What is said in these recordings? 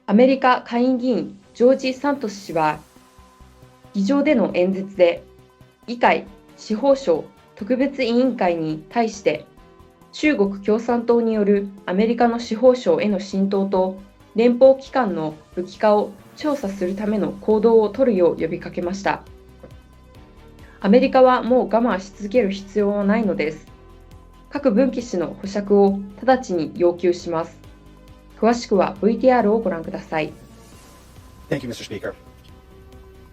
アメリカ下院議員ジョージ・サントス氏は、議場での演説で、議会司法省特別委員会に対して、中国共産党によるアメリカの司法省への浸透と連邦機関の武器化を調査するための行動を取るよう呼びかけました。アメリカはもう我慢し続ける必要はないのです。郭文貴氏の保釈を直ちに要求します。詳しくは VTR をご覧ください。Thank you, Mr. Speaker.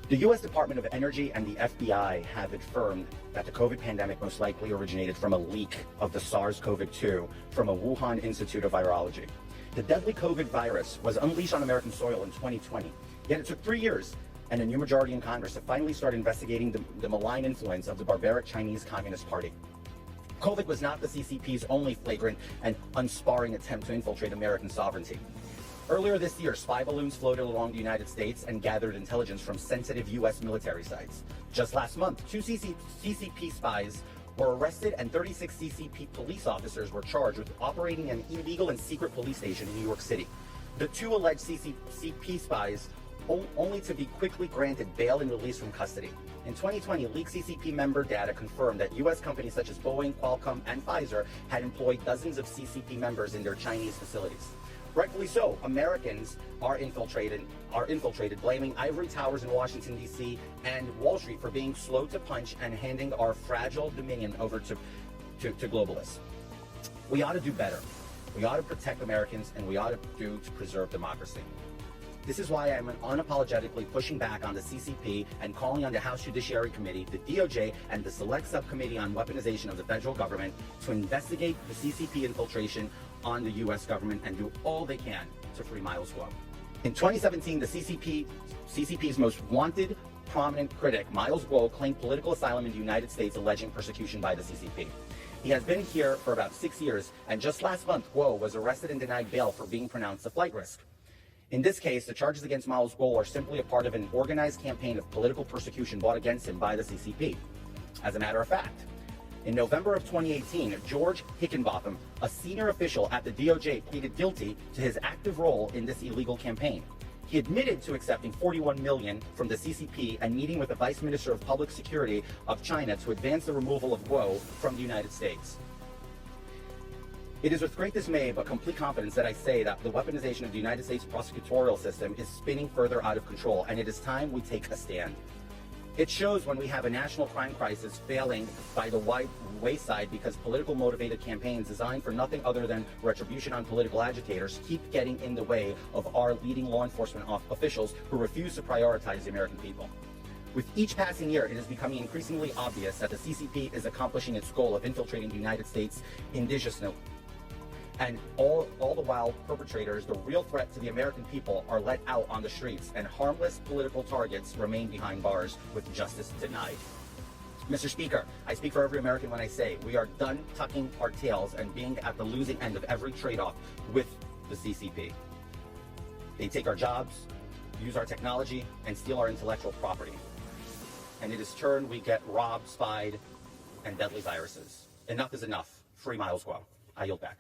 The U.S. Department of Energy and the FBI have affirmed that the COVID pandemic most likely originated from a leak of the SARS-CoV-2 from a Wuhan Institute of Virology. The deadly COVID virus was unleashed on American soil in 2020, yet it took 3 years and a new majority in Congress to finally start investigating the malign influence of the barbaric Chinese Communist Party. COVID was not the CCP's only flagrant and unsparing attempt to infiltrate American sovereignty. Earlier this year, spy balloons floated along the United States and gathered intelligence from sensitive U.S. military sites. Just last month, 2 CCP spies were arrested and 36 CCP police officers were charged with operating an illegal and secret police station in New York City. The 2 alleged CCP spies only to be quickly granted bail and released from custody. In 2020, leaked CCP member data confirmed that U.S. companies such as Boeing, Qualcomm, and Pfizer had employed dozens of CCP members in their Chinese facilities. Rightfully so, Americans are infiltrated, blaming ivory towers in Washington, D.C. and Wall Street for being slow to punch and handing our fragile dominion over to globalists. We ought to do better. We ought to protect Americans, and we ought to do to preserve democracy. This is why I'm unapologetically pushing back on the CCP and calling on the House Judiciary Committee, the DOJ, and the Select Subcommittee on Weaponization of the Federal Government to investigate the CCP infiltration on the U.S. government and do all they can to free Miles Guo. In 2017, the CCP's most wanted prominent critic, Miles Guo, claimed political asylum in the United States alleging persecution by the CCP. He has been here for about 6 years, and just last month, Guo was arrested and denied bail for being pronounced a flight risk. In this case, the charges against Miles Guo are simply a part of an organized campaign of political persecution brought against him by the CCP. As a matter of fact, in November of 2018, George Hickenbotham, a senior official at the DOJ, pleaded guilty to his active role in this illegal campaign. He admitted to accepting $41 million from the CCP and meeting with the Vice Minister of Public Security of China to advance the removal of Guo from the United States. It is with great dismay but complete confidence that I say that the weaponization of the United States prosecutorial system is spinning further out of control, and it is time we take a stand. It shows when we have a national crime crisis failing by the wayside because political motivated campaigns designed for nothing other than retribution on political agitators keep getting in the way of our leading law enforcement officials who refuse to prioritize the American people. With each passing year, it is becoming increasingly obvious that the CCP is accomplishing its goal of infiltrating the United States indigenously. And all the while, perpetrators, the real threat to the American people, are let out on the streets, and harmless political targets remain behind bars with justice denied. Mr. Speaker, I speak for every American when I say we are done tucking our tails and being at the losing end of every trade-off with the CCP. They take our jobs, use our technology, and steal our intellectual property. And it is turn we get robbed, spied, and deadly viruses. Enough is enough. Free Miles Guo. I yield back.